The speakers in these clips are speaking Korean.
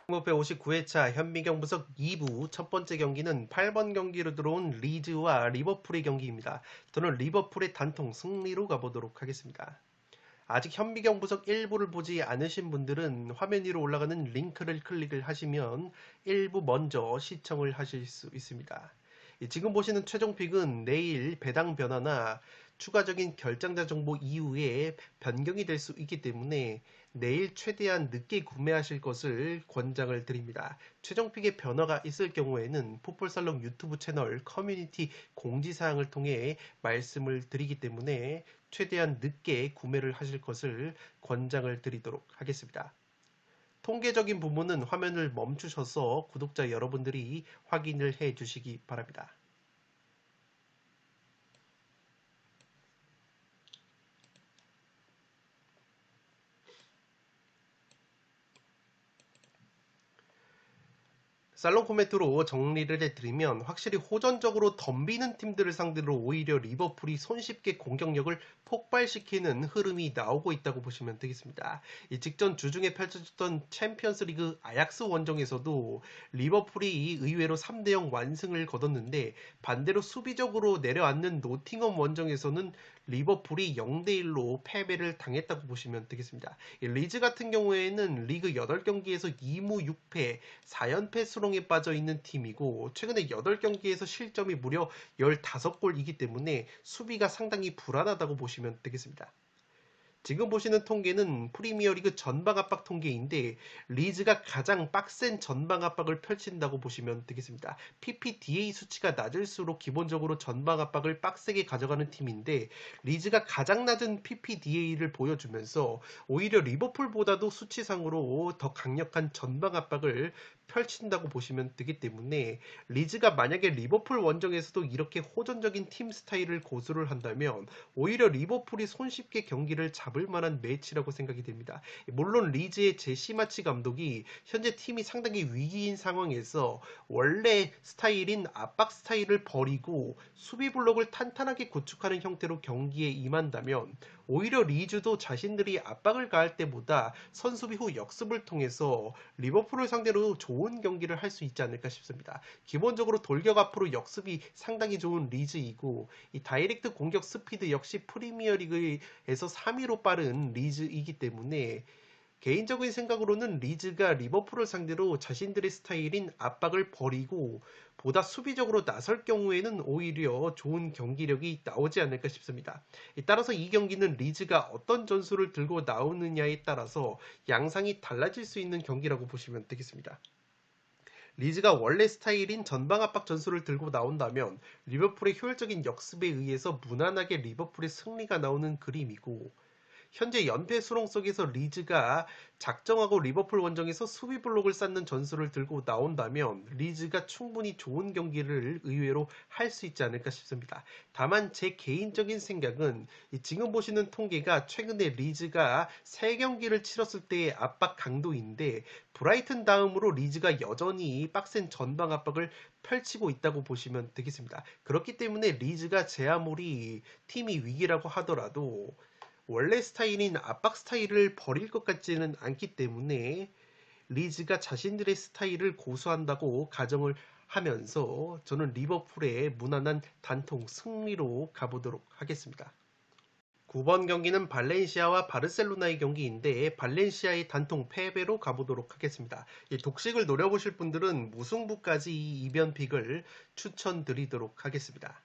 목표 59회차 현미경 분석 2부 첫 번째 경기는 8번 경기로 들어온 리즈와 리버풀의 경기입니다. 저는 리버풀의 단통 승리로 가보도록 하겠습니다. 아직 현미경 분석 1부를 보지 않으신 분들은 화면 위로 올라가는 링크를 클릭을 하시면 1부 먼저 시청을 하실 수 있습니다. 지금 보시는 최종픽은 내일 배당 변화나 추가적인 결정자 정보 이후에 변경이 될 수 있기 때문에 내일 최대한 늦게 구매하실 것을 권장을 드립니다. 최종픽에 변화가 있을 경우에는 풋볼살롱 유튜브 채널 커뮤니티 공지사항을 통해 말씀을 드리기 때문에 최대한 늦게 구매를 하실 것을 권장을 드리도록 하겠습니다. 통계적인 부분은 화면을 멈추셔서 구독자 여러분들이 확인을 해 주시기 바랍니다. 살롱 코멘트로 정리를 해드리면 확실히 호전적으로 덤비는 팀들을 상대로 오히려 리버풀이 손쉽게 공격력을 폭발시키는 흐름이 나오고 있다고 보시면 되겠습니다. 이 직전 주중에 펼쳐졌던 챔피언스리그 아약스 원정에서도 리버풀이 의외로 3대0 완승을 거뒀는데 반대로 수비적으로 내려앉는 노팅엄 원정에서는 리버풀이 0대1로 패배를 당했다고 보시면 되겠습니다. 리즈 같은 경우에는 리그 8경기에서 2무 6패 4연패 수렁에 빠져있는 팀이고 최근에 8경기에서 실점이 무려 15골이기 때문에 수비가 상당히 불안하다고 보시면 되겠습니다. 지금 보시는 통계는 프리미어리그 전방 압박 통계인데 리즈가 가장 빡센 전방 압박을 펼친다고 보시면 되겠습니다. PPDA 수치가 낮을수록 기본적으로 전방 압박을 빡세게 가져가는 팀인데 리즈가 가장 낮은 PPDA를 보여주면서 오히려 리버풀보다도 수치상으로 더 강력한 전방 압박을 펼친다고 보시면 되기 때문에 리즈가 만약에 리버풀 원정에서도 이렇게 호전적인 팀 스타일을 고수를 한다면 오히려 리버풀이 손쉽게 경기를 잡을 만한 매치라고 생각이 됩니다. 물론 리즈의 제시마치 감독이 현재 팀이 상당히 위기인 상황에서 원래 스타일인 압박 스타일을 버리고 수비 블록을 탄탄하게 구축하는 형태로 경기에 임한다면 오히려 리즈도 자신들이 압박을 가할 때보다 선수비 후 역습을 통해서 리버풀을 상대로 좋은 경기를 할 수 있지 않을까 싶습니다. 기본적으로 돌격 앞으로 역습이 상당히 좋은 리즈이고 이 다이렉트 공격 스피드 역시 프리미어리그에서 3위로 빠른 리즈이기 때문에 개인적인 생각으로는 리즈가 리버풀을 상대로 자신들의 스타일인 압박을 버리고 보다 수비적으로 나설 경우에는 오히려 좋은 경기력이 나오지 않을까 싶습니다. 따라서 이 경기는 리즈가 어떤 전술을 들고 나오느냐에 따라서 양상이 달라질 수 있는 경기라고 보시면 되겠습니다. 리즈가 원래 스타일인 전방 압박 전술을 들고 나온다면 리버풀의 효율적인 역습에 의해서 무난하게 리버풀의 승리가 나오는 그림이고 현재 연패 수렁 속에서 리즈가 작정하고 리버풀 원정에서 수비 블록을 쌓는 전술을 들고 나온다면 리즈가 충분히 좋은 경기를 의외로 할 수 있지 않을까 싶습니다. 다만 제 개인적인 생각은 지금 보시는 통계가 최근에 리즈가 3경기를 치렀을 때의 압박 강도인데 브라이튼 다음으로 리즈가 여전히 빡센 전방 압박을 펼치고 있다고 보시면 되겠습니다. 그렇기 때문에 리즈가 제 아무리 팀이 위기라고 하더라도 원래 스타일인 압박 스타일을 버릴 것 같지는 않기 때문에 리즈가 자신들의 스타일을 고수한다고 가정을 하면서 저는 리버풀의 무난한 단통 승리로 가보도록 하겠습니다. 9번 경기는 발렌시아와 바르셀로나의 경기인데 발렌시아의 단통 패배로 가보도록 하겠습니다. 이 독식을 노려보실 분들은 무승부까지 이 이변픽을 추천드리도록 하겠습니다.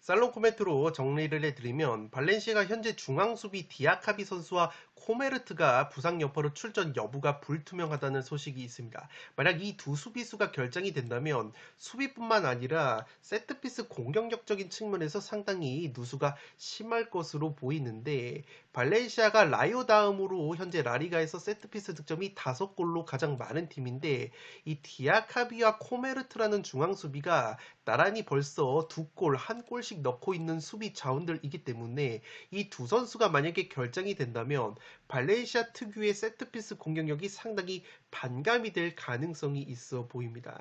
살롱 코멘트로 정리를 해드리면 발렌시아가 현재 중앙수비 디아카비 선수와 코메르트가 부상 여파로 출전 여부가 불투명하다는 소식이 있습니다. 만약 이 두 수비수가 결정이 된다면 수비뿐만 아니라 세트피스 공격력적인 측면에서 상당히 누수가 심할 것으로 보이는데 발렌시아가 라요 다음으로 현재 라리가에서 세트피스 득점이 5골로 가장 많은 팀인데 이 디아카비와 코메르트라는 중앙 수비가 나란히 벌써 2골, 1골씩 넣고 있는 수비 자원들이기 때문에 이 두 선수가 만약에 결정이 된다면 발렌시아 특유의 세트피스 공격력이 상당히 반감이 될 가능성이 있어 보입니다.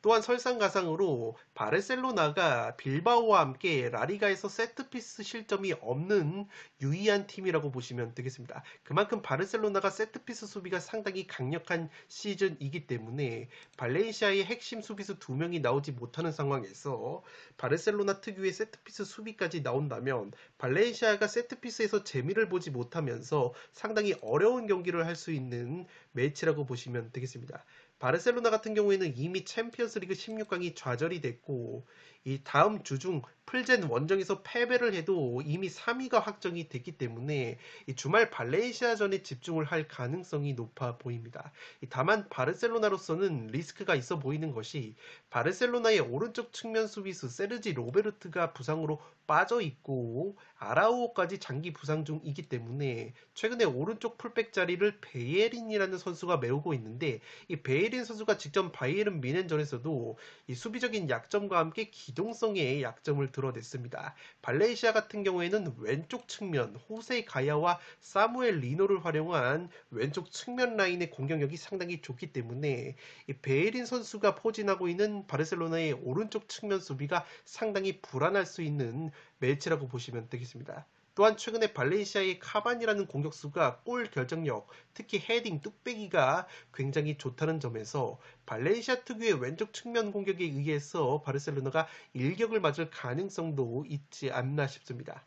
또한 설상가상으로 바르셀로나가 빌바오와 함께 라리가에서 세트피스 실점이 없는 유의한 팀이라고 보시면 되겠습니다. 그만큼 바르셀로나가 세트피스 수비가 상당히 강력한 시즌이기 때문에 발렌시아의 핵심 수비수 2명이 나오지 못하는 상황에서 바르셀로나 특유의 세트피스 수비까지 나온다면 발렌시아가 세트피스에서 재미를 보지 못하면서 상당히 어려운 경기를 할 수 있는 매치라고 보시면 되겠습니다. 바르셀로나 같은 경우에는 이미 챔피언스리그 16강이 좌절이 됐고 이 다음 주 중 풀젠 원정에서 패배를 해도 이미 3위가 확정이 됐기 때문에 이 주말 발렌시아전에 집중을 할 가능성이 높아 보입니다. 다만 바르셀로나로서는 리스크가 있어 보이는 것이 바르셀로나의 오른쪽 측면 수비수 세르지 로베르트가 부상으로 빠져 있고 아라우오까지 장기 부상 중이기 때문에 최근에 오른쪽 풀백 자리를 베예린이라는 선수가 메우고 있는데 이 베예린 선수가 직접 바이에른 뮌헨전에서도 이 수비적인 약점과 함께 기동성의 약점을 드러냈습니다. 발렌시아 같은 경우에는 왼쪽 측면 호세 가야와 사무엘 리노를 활용한 왼쪽 측면 라인의 공격력이 상당히 좋기 때문에 이 베예린 선수가 포진하고 있는 바르셀로나의 오른쪽 측면 수비가 상당히 불안할 수 있는 매치라고 보시면 되겠습니다. 또한 최근에 발렌시아의 카반이라는 공격수가 골 결정력, 특히 헤딩, 뚝배기가 굉장히 좋다는 점에서 발렌시아 특유의 왼쪽 측면 공격에 의해서 바르셀로나가 일격을 맞을 가능성도 있지 않나 싶습니다.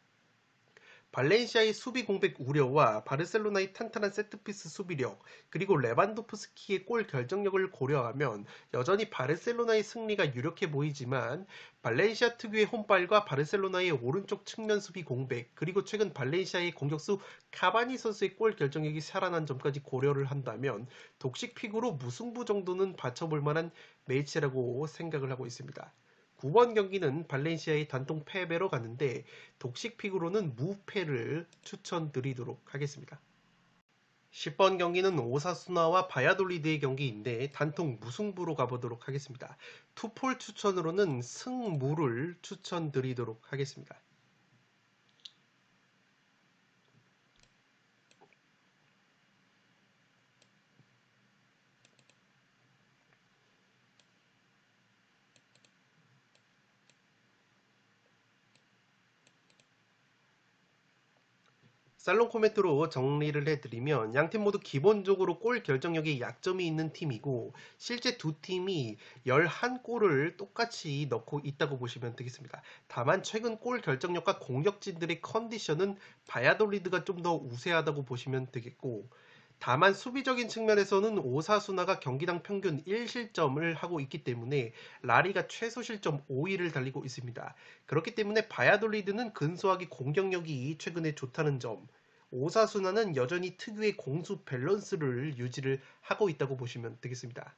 발렌시아의 수비 공백 우려와 바르셀로나의 탄탄한 세트피스 수비력, 그리고 레반도프스키의 골 결정력을 고려하면 여전히 바르셀로나의 승리가 유력해 보이지만 발렌시아 특유의 홈발과 바르셀로나의 오른쪽 측면 수비 공백, 그리고 최근 발렌시아의 공격수 카바니 선수의 골 결정력이 살아난 점까지 고려를 한다면 독식픽으로 무승부 정도는 받쳐볼 만한 매치라고 생각을 하고 있습니다. 9번 경기는 발렌시아의 단통 패배로 갔는데 독식픽으로는 무패를 추천드리도록 하겠습니다. 10번 경기는 오사수나와 바야돌리드의 경기인데 단통 무승부로 가보도록 하겠습니다. 투폴 추천으로는 승무를 추천드리도록 하겠습니다. 살롱 코멘트로 정리를 해드리면 양팀 모두 기본적으로 골 결정력에 약점이 있는 팀이고 실제 두 팀이 11골을 똑같이 넣고 있다고 보시면 되겠습니다. 다만 최근 골 결정력과 공격진들의 컨디션은 바야돌리드가 좀 더 우세하다고 보시면 되겠고 다만 수비적인 측면에서는 오사수나가 경기당 평균 1실점을 하고 있기 때문에 라리가 최소 실점 5위를 달리고 있습니다. 그렇기 때문에 바야돌리드는 근소하게 공격력이 최근에 좋다는 점, 오사수나는 여전히 특유의 공수 밸런스를 유지를 하고 있다고 보시면 되겠습니다.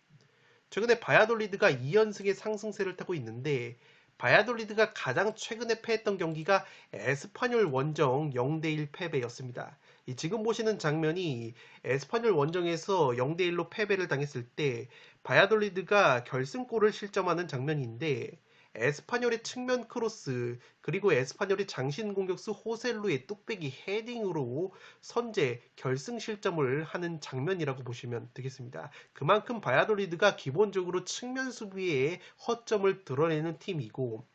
최근에 바야돌리드가 2연승의 상승세를 타고 있는데 바야돌리드가 가장 최근에 패했던 경기가 에스파뇰 원정 0대1 패배였습니다. 지금 보시는 장면이 에스파뇰 원정에서 0대1로 패배를 당했을 때 바야돌리드가 결승골을 실점하는 장면인데 에스파뇰의 측면 크로스 그리고 에스파뇰의 장신 공격수 호셀루의 뚝배기 헤딩으로 선제 결승 실점을 하는 장면이라고 보시면 되겠습니다. 그만큼 바야돌리드가 기본적으로 측면 수비에 허점을 드러내는 팀이고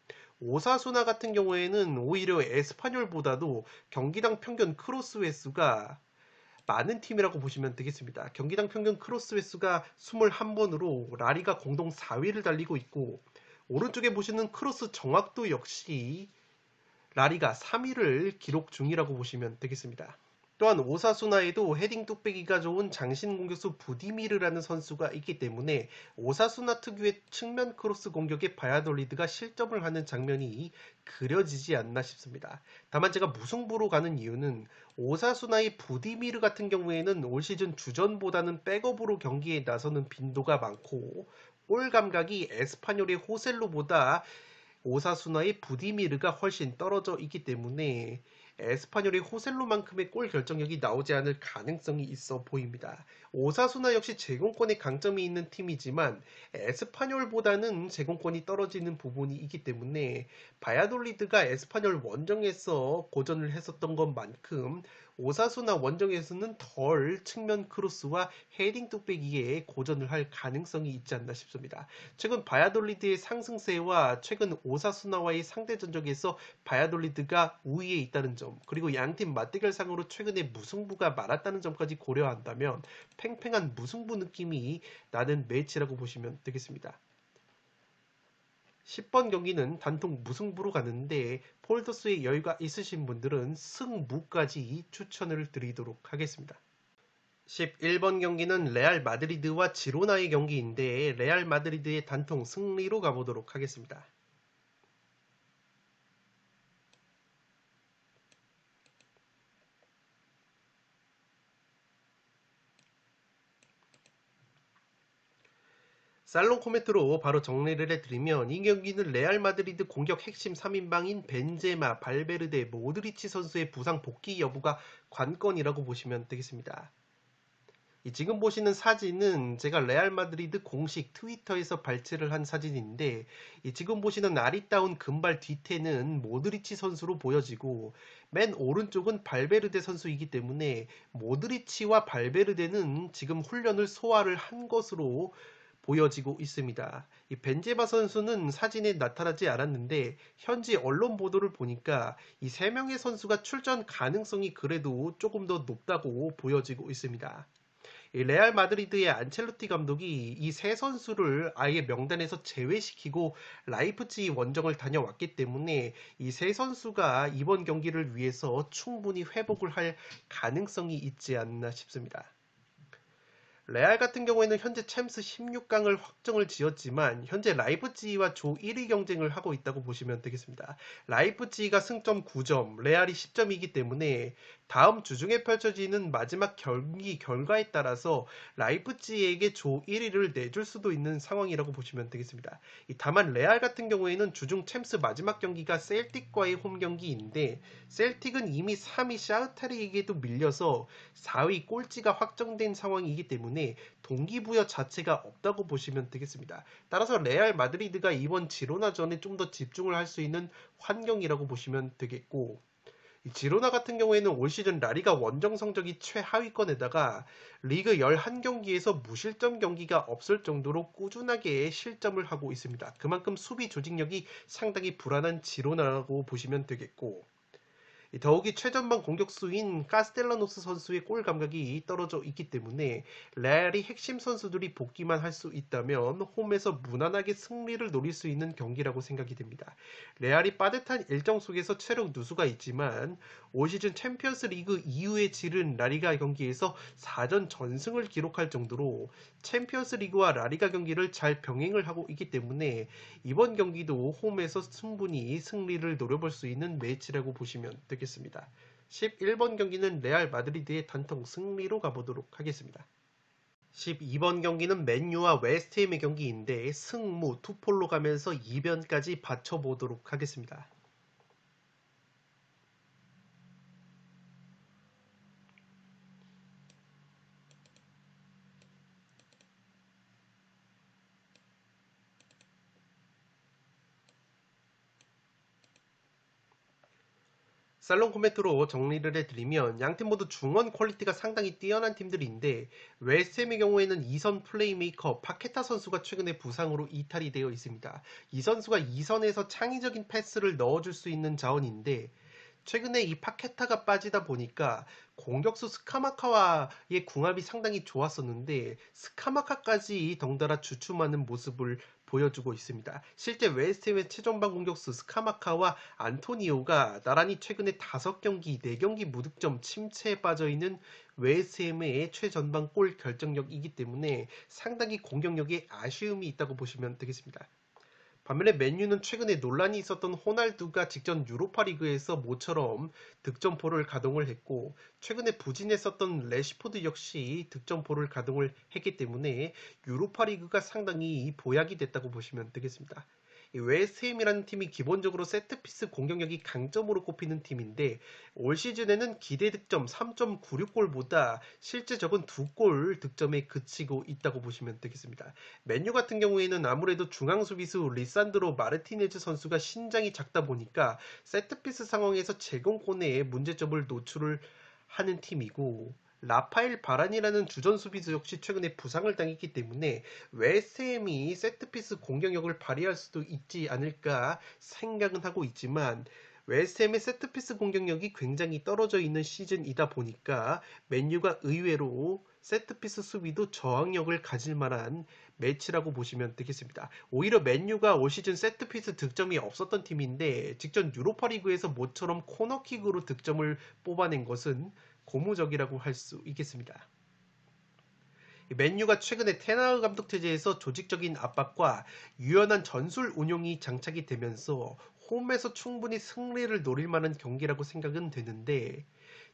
오사수나 같은 경우에는 오히려 에스파뇰보다도 경기당 평균 크로스 횟수가 많은 팀이라고 보시면 되겠습니다. 경기당 평균 크로스 횟수가 21번으로 라리가 공동 4위를 달리고 있고 오른쪽에 보시는 크로스 정확도 역시 라리가 3위를 기록 중이라고 보시면 되겠습니다. 또한 오사수나에도 헤딩 뚝배기가 좋은 장신 공격수 부디미르라는 선수가 있기 때문에 오사수나 특유의 측면 크로스 공격에 바야돌리드가 실점을 하는 장면이 그려지지 않나 싶습니다. 다만 제가 무승부로 가는 이유는 오사수나의 부디미르 같은 경우에는 올 시즌 주전보다는 백업으로 경기에 나서는 빈도가 많고 골 감각이 에스파뇰의 호셀로보다 오사수나의 부디미르가 훨씬 떨어져 있기 때문에 에스파뇰의 호셀로만큼의 골 결정력이 나오지 않을 가능성이 있어 보입니다. 오사수나 역시 제공권에 강점이 있는 팀이지만 에스파뇰보다는 제공권이 떨어지는 부분이 있기 때문에 바야돌리드가 에스파뇰 원정에서 고전을 했었던 것만큼 오사수나 원정에서는 덜 측면 크로스와 헤딩 뚝배기에 고전을 할 가능성이 있지 않나 싶습니다. 최근 바야돌리드의 상승세와 최근 오사수나와의 상대 전적에서 바야돌리드가 우위에 있다는 점, 그리고 양팀 맞대결상으로 최근에 무승부가 많았다는 점까지 고려한다면 팽팽한 무승부 느낌이 나는 매치라고 보시면 되겠습니다. 10번 경기는 단통 무승부로 가는데 폴더스의 여유가 있으신 분들은 승무까지 추천을 드리도록 하겠습니다. 11번 경기는 레알 마드리드와 지로나의 경기인데 레알 마드리드의 단통 승리로 가보도록 하겠습니다. 살롱 코멘트로 바로 정리를 해드리면 이 경기는 레알 마드리드 공격 핵심 3인방인 벤제마, 발베르데, 모드리치 선수의 부상 복귀 여부가 관건이라고 보시면 되겠습니다. 지금 보시는 사진은 제가 레알 마드리드 공식 트위터에서 발췌를 한 사진인데 지금 보시는 아리따운 금발 뒤태는 모드리치 선수로 보여지고 맨 오른쪽은 발베르데 선수이기 때문에 모드리치와 발베르데는 지금 훈련을 소화를 한 것으로 보여지고 있습니다. 이 벤제마 선수는 사진에 나타나지 않았는데 현지 언론 보도를 보니까 이 세 명의 선수가 출전 가능성이 그래도 조금 더 높다고 보여지고 있습니다. 이 레알 마드리드의 안첼로티 감독이 이 세 선수를 아예 명단에서 제외시키고 라이프치히 원정을 다녀왔기 때문에 이 세 선수가 이번 경기를 위해서 충분히 회복을 할 가능성이 있지 않나 싶습니다. 레알 같은 경우에는 현재 챔스 16강을 확정을 지었지만 현재 라이프치히와 조 1위 경쟁을 하고 있다고 보시면 되겠습니다. 라이프치히가 승점 9점, 레알이 10점이기 때문에 다음 주 중에 펼쳐지는 마지막 경기 결과에 따라서 라이프치히에게 조 1위를 내줄 수도 있는 상황이라고 보시면 되겠습니다. 다만 레알 같은 경우에는 주중 챔스 마지막 경기가 셀틱과의 홈 경기인데 셀틱은 이미 3위 샤흐타르에게도 밀려서 4위 꼴찌가 확정된 상황이기 때문에 동기부여 자체가 없다고 보시면 되겠습니다. 따라서 레알 마드리드가 이번 지로나전에 좀 더 집중을 할 수 있는 환경이라고 보시면 되겠고 지로나 같은 경우에는 올 시즌 라리가 원정 성적이 최하위권에다가 리그 11경기에서 무실점 경기가 없을 정도로 꾸준하게 실점을 하고 있습니다. 그만큼 수비 조직력이 상당히 불안한 지로나라고 보시면 되겠고 더욱이 최전방 공격수인 카스텔라노스 선수의 골 감각이 떨어져 있기 때문에 레알이 핵심 선수들이 복귀만 할 수 있다면 홈에서 무난하게 승리를 노릴 수 있는 경기라고 생각이 됩니다. 레알이 빠듯한 일정 속에서 체력 누수가 있지만 올 시즌 챔피언스 리그 이후에 치른 라리가 경기에서 4전 전승을 기록할 정도로 챔피언스 리그와 라리가 경기를 잘 병행을 하고 있기 때문에 이번 경기도 홈에서 충분히 승리를 노려볼 수 있는 매치라고 보시면 되겠습니다. 11번 경기는 레알 마드리드의 단통 승리로 가보도록 하겠습니다. 12번 경기는 맨유와 웨스트햄의 경기인데 승무 투폴로 가면서 2변까지 받쳐보도록 하겠습니다. 살롱 코멘트로 정리를 해드리면 양팀 모두 중원 퀄리티가 상당히 뛰어난 팀들인데 웨스트햄의 경우에는 2선 플레이메이커 파케타 선수가 최근에 부상으로 이탈이 되어 있습니다. 이 선수가 2선에서 창의적인 패스를 넣어줄 수 있는 자원인데 최근에 이 파케타가 빠지다 보니까 공격수 스카마카와의 궁합이 상당히 좋았었는데 스카마카까지 덩달아 주춤하는 모습을 보여주고 있습니다. 실제 웨스트햄의 최전방 공격수 스카마카와 안토니오가 나란히 최근에 5경기, 4경기 무득점 침체에 빠져있는 웨스트햄의 최전방 골 결정력이기 때문에 상당히 공격력에 아쉬움이 있다고 보시면 되겠습니다. 반면에 맨유는 최근에 논란이 있었던 호날두가 직전 유로파리그에서 모처럼 득점포를 가동을 했고 최근에 부진했었던 레시포드 역시 득점포를 가동을 했기 때문에 유로파리그가 상당히 보약이 됐다고 보시면 되겠습니다. 이 웨스트햄이라는 팀이 기본적으로 세트피스 공격력이 강점으로 꼽히는 팀인데 올 시즌에는 기대 득점 3.96골보다 실제 적은 2골 득점에 그치고 있다고 보시면 되겠습니다. 맨유 같은 경우에는 아무래도 중앙 수비수 리산드로 마르티네즈 선수가 신장이 작다 보니까 세트피스 상황에서 제공권에 문제점을 노출을 하는 팀이고 라파엘 바란이라는 주전 수비수 역시 최근에 부상을 당했기 때문에 웨스트햄이 세트피스 공격력을 발휘할 수도 있지 않을까 생각은 하고 있지만 웨스트햄의 세트피스 공격력이 굉장히 떨어져 있는 시즌이다 보니까 맨유가 의외로 세트피스 수비도 저항력을 가질 만한 매치라고 보시면 되겠습니다. 오히려 맨유가 올 시즌 세트피스 득점이 없었던 팀인데 직전 유로파리그에서 모처럼 코너킥으로 득점을 뽑아낸 것은 고무적이라고 할 수 있겠습니다. 맨유가 최근에 테나흐 감독 체제에서 조직적인 압박과 유연한 전술 운용이 장착이 되면서 홈에서 충분히 승리를 노릴 만한 경기라고 생각은 되는데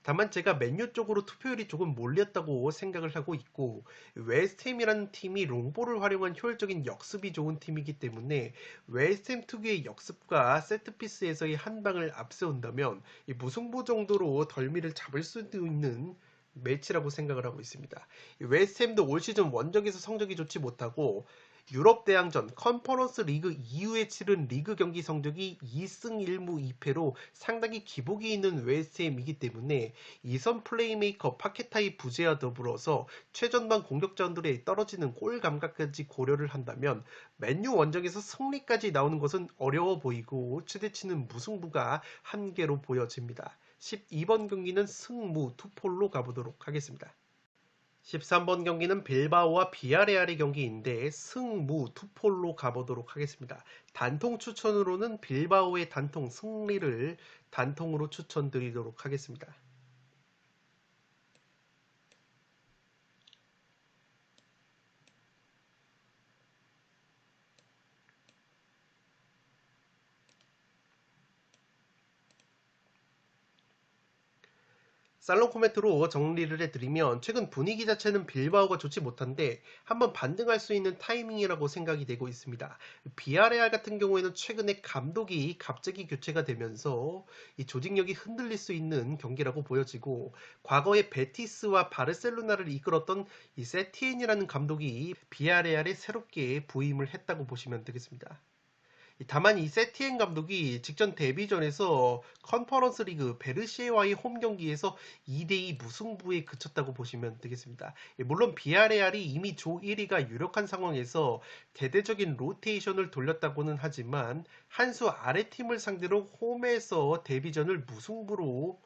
다만 제가 맨유 쪽으로 투표율이 조금 몰렸다고 생각을 하고 있고 웨스트햄이라는 팀이 롱볼을 활용한 효율적인 역습이 좋은 팀이기 때문에 웨스트햄 특유의 역습과 세트피스에서의 한 방을 앞세운다면 이 무승부 정도로 덜미를 잡을 수도 있는 매치라고 생각을 하고 있습니다. 웨스트햄도 올 시즌 원정에서 성적이 좋지 못하고 유럽 대항전 컨퍼런스 리그 이후에 치른 리그 경기 성적이 2승 1무 2패로 상당히 기복이 있는 웨스트햄이기 때문에 이선 플레이메이커 파케타의 부재와 더불어서 최전방 공격자들의 떨어지는 골 감각까지 고려를 한다면 맨유 원정에서 승리까지 나오는 것은 어려워 보이고 최대치는 무승부가 한계로 보여집니다. 12번 경기는 승무 투폴로 가보도록 하겠습니다. 13번 경기는 빌바오와 비아레알의 경기인데 승무 투폴로 가보도록 하겠습니다. 단통 추천으로는 빌바오의 단통 승리를 단통으로 추천드리도록 하겠습니다. 살롱 코멘트로 정리를 해드리면 최근 분위기 자체는 빌바오가 좋지 못한데 한번 반등할 수 있는 타이밍이라고 생각이 되고 있습니다. 비아레알 같은 경우에는 최근에 감독이 갑자기 교체가 되면서 이 조직력이 흔들릴 수 있는 경기라고 보여지고 과거에 베티스와 바르셀로나를 이끌었던 이 세티엔이라는 감독이 비아레알에 새롭게 부임을 했다고 보시면 되겠습니다. 다만 이 세티엔 감독이 직전 데뷔전에서 컨퍼런스 리그 베르시에와의 홈 경기에서 2대2 무승부에 그쳤다고 보시면 되겠습니다. 물론 비아레알이 이미 조 1위가 유력한 상황에서 대대적인 로테이션을 돌렸다고는 하지만 한 수 아래 팀을 상대로 홈에서 데뷔전을 무승부로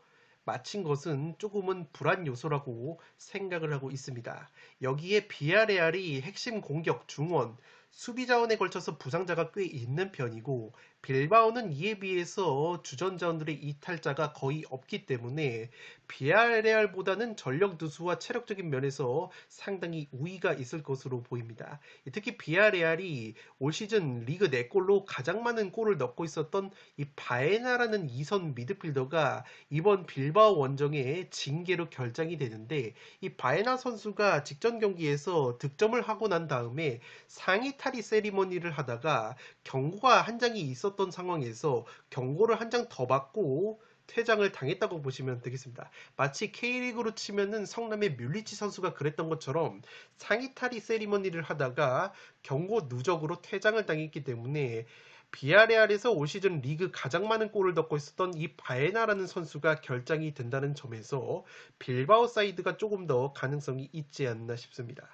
마친 것은 조금은 불안 요소라고 생각을 하고 있습니다. 여기에 비아레알이 핵심 공격 중원, 수비 자원에 걸쳐서 부상자가 꽤 있는 편이고 빌바오는 이에 비해서 주전 자원들의 이탈자가 거의 없기 때문에 비아레알보다는 전력 누수와 체력적인 면에서 상당히 우위가 있을 것으로 보입니다. 특히 비아레알이 올 시즌 리그 4골로 가장 많은 골을 넣고 있었던 이 바에나라는 2선 미드필더가 이번 빌바오 원정에 징계로 결장이 되는데 이 바에나 선수가 직전 경기에서 득점을 하고 난 다음에 상의 탈의 세리머니를 하다가 경고가 한 장이 있었던 상황에서 경고를 한 장 더 받고 퇴장을 당했다고 보시면 되겠습니다. 마치 K리그로 치면은 성남의 뮬리치 선수가 그랬던 것처럼 상의 탈의 세리머니를 하다가 경고 누적으로 퇴장을 당했기 때문에 비아레알에서 올 시즌 리그 가장 많은 골을 넣고 있었던 이 바에나라는 선수가 결장이 된다는 점에서 빌바오 사이드가 조금 더 가능성이 있지 않나 싶습니다.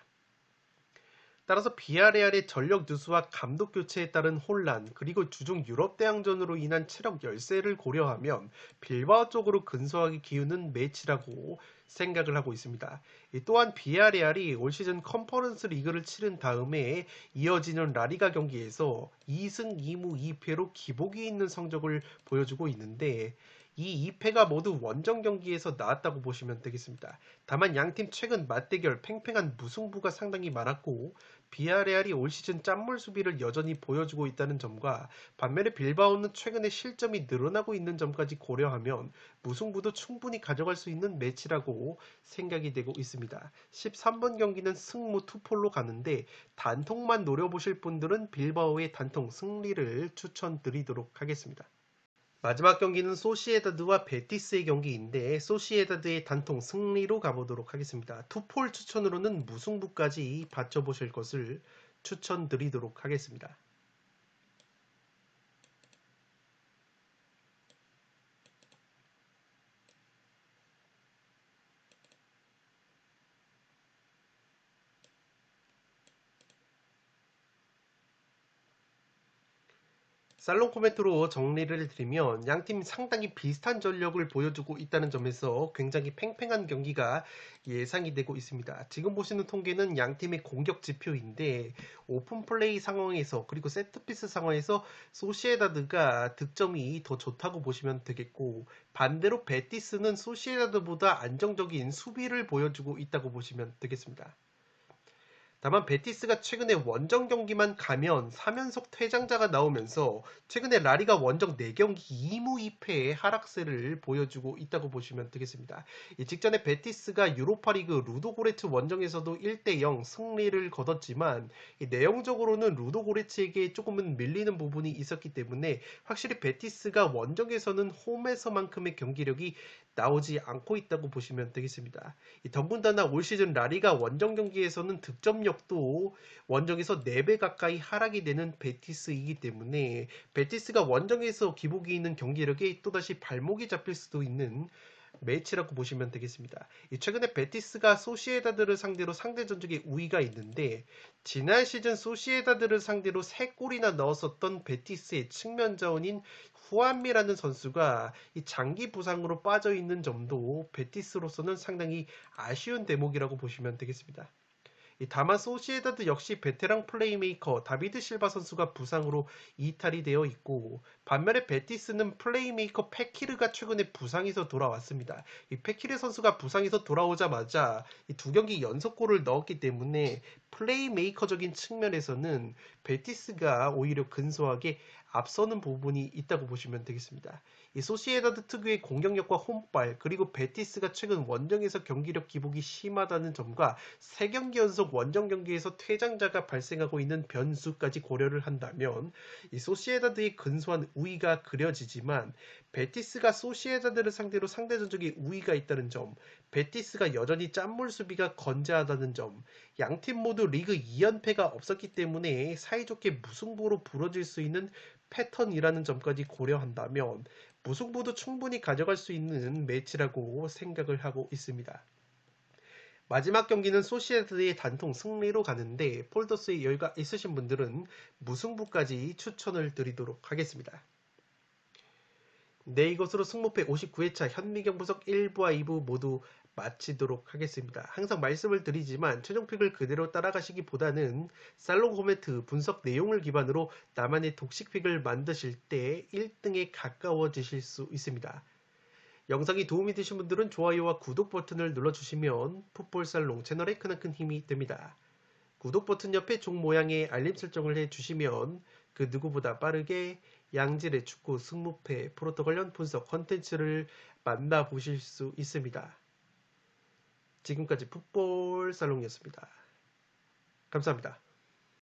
따라서 비아레알의 전력 누수와 감독 교체에 따른 혼란, 그리고 주중 유럽 대항전으로 인한 체력 열세를 고려하면 빌바오 쪽으로 근소하게 기우는 매치라고 생각을 하고 있습니다. 또한 비아레알이 올 시즌 컨퍼런스 리그를 치른 다음에 이어지는 라리가 경기에서 2승 2무 2패로 기복이 있는 성적을 보여주고 있는데, 이 2패가 모두 원정 경기에서 나왔다고 보시면 되겠습니다. 다만 양팀 최근 맞대결 팽팽한 무승부가 상당히 많았고, 비아레알이 올 시즌 짠물 수비를 여전히 보여주고 있다는 점과 반면에 빌바오는 최근에 실점이 늘어나고 있는 점까지 고려하면 무승부도 충분히 가져갈 수 있는 매치라고 생각이 되고 있습니다. 13번 경기는 승무 투폴로 가는데, 단통만 노려보실 분들은 빌바오의 단통 승리를 추천드리도록 하겠습니다. 마지막 경기는 소시에다드와 베티스의 경기인데, 소시에다드의 단통 승리로 가보도록 하겠습니다. 투폴 추천으로는 무승부까지 받쳐보실 것을 추천드리도록 하겠습니다. 살롱 코멘트로 정리를 드리면, 양팀 상당히 비슷한 전력을 보여주고 있다는 점에서 굉장히 팽팽한 경기가 예상이 되고 있습니다. 지금 보시는 통계는 양팀의 공격 지표인데, 오픈 플레이 상황에서 그리고 세트피스 상황에서 소시에다드가 득점이 더 좋다고 보시면 되겠고, 반대로 베티스는 소시에다드보다 안정적인 수비를 보여주고 있다고 보시면 되겠습니다. 다만 베티스가 최근에 원정 경기만 가면 3연속 퇴장자가 나오면서 최근에 라리가 원정 4경기 2무 2패의 하락세를 보여주고 있다고 보시면 되겠습니다. 이 직전에 베티스가 유로파리그 루도고레츠 원정에서도 1대0 승리를 거뒀지만, 이 내용적으로는 루도고레츠에게 조금은 밀리는 부분이 있었기 때문에 확실히 베티스가 원정에서는 홈에서만큼의 경기력이 나오지 않고 있다고 보시면 되겠습니다. 더군다나 올 시즌 라리가 원정 경기에서는 득점력도 원정에서 4배 가까이 하락이 되는 베티스이기 때문에 베티스가 원정에서 기복이 있는 경기력에 또다시 발목이 잡힐 수도 있는 매치라고 보시면 되겠습니다. 최근에 베티스가 소시에다드를 상대로 상대 전적에 우위가 있는데, 지난 시즌 소시에다드를 상대로 3골이나 넣었었던 베티스의 측면 자원인 후안미라는 선수가 이 장기 부상으로 빠져 있는 점도 베티스로서는 상당히 아쉬운 대목이라고 보시면 되겠습니다. 다만 소시에다드 역시 베테랑 플레이메이커 다비드 실바 선수가 부상으로 이탈이 되어 있고, 반면에 베티스는 플레이메이커 페키르가 최근에 부상에서 돌아왔습니다. 이 페키르 선수가 부상에서 돌아오자마자 이 2경기 연속골을 넣었기 때문에 플레이메이커적인 측면에서는 베티스가 오히려 근소하게 앞서는 부분이 있다고 보시면 되겠습니다. 이 소시에다드 특유의 공격력과 홈발, 그리고 베티스가 최근 원정에서 경기력 기복이 심하다는 점과 3경기 연속 원정 경기에서 퇴장자가 발생하고 있는 변수까지 고려를 한다면 이 소시에다드의 근소한 우위가 그려지지만, 베티스가 소시에다드를 상대로 상대 전적에 우위가 있다는 점, 베티스가 여전히 짠물 수비가 건재하다는 점, 양팀 모두 리그 2연패가 없었기 때문에 사이좋게 무승부로 부러질 수 있는 패턴이라는 점까지 고려한다면 무승부도 충분히 가져갈 수 있는 매치라고 생각을 하고 있습니다. 마지막 경기는 소시에다드의 단통 승리로 가는데, 폴더스에 여유가 있으신 분들은 무승부까지 추천을 드리도록 하겠습니다. 네, 이것으로 승무패 59회차 현미경 분석 1부와 2부 모두 마치도록 하겠습니다. 항상 말씀을 드리지만 최종픽을 그대로 따라가시기보다는 살롱 코멘트 분석 내용을 기반으로 나만의 독식픽을 만드실 때 1등에 가까워지실 수 있습니다. 영상이 도움이 되신 분들은 좋아요와 구독 버튼을 눌러주시면 풋볼살롱 채널에 크나큰 힘이 됩니다. 구독 버튼 옆에 종 모양의 알림 설정을 해주시면 그 누구보다 빠르게 양질의 축구 승무패 프로토 관련 분석 컨텐츠를 만나보실 수 있습니다. 지금까지 풋볼살롱이었습니다. 감사합니다.